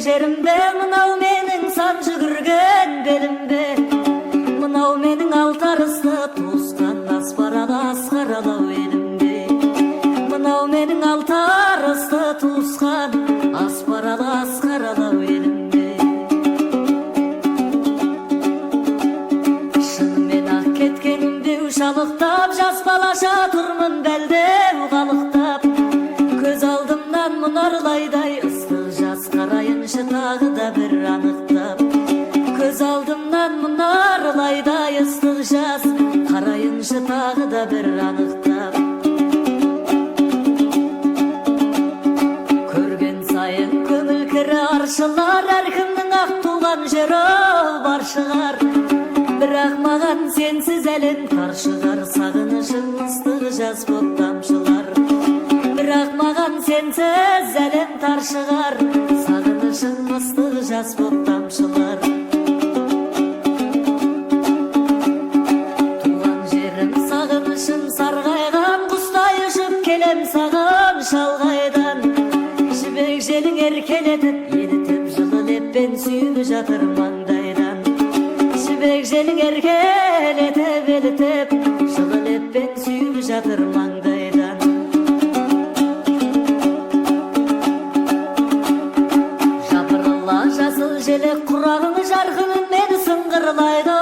жеримде, мынау менің сан жүгірген белимде. Мынау менің алтарысты туысқан аспарада асқаралау елімде. Мынау менің алтарысты туысқан аспарада асқаралау елімде. Шынымен ақ кеткенімде шалықтап, жас балаша тұрмын бәлдеу қалықтап. Көз алдымнан мұнарлайдай ыстық жас қарайыншы тағы да бір анықтап. Көз алдымнан мұнарлайдай ыстық жас қарайыншы тағы да бір анықтап. Көрген сайын көңіл кірі аршылар, әркімнің ақ туған жері бар шығар. Бірақ маған сенсіз әлем тар шығар, сағынышым ыстық жас боп тамшылар. Бірақ маған сенсіз әлем тар шығар, сағынышым ыстық жас боп тамшылар. Туған жерім сағынышым сарғайған, құстай ұшып келем саған шалғайдан. Жібек желің еркелетіп, елітіп жылы леппен сүйіп жатыр маңдайдан. Жібек желің еркелетіп, елітіп жылы леппен сүйіп жатыр маңдайдан. Жапырыла жасыл желек құрағың жарқыным мені сыңғырлайды.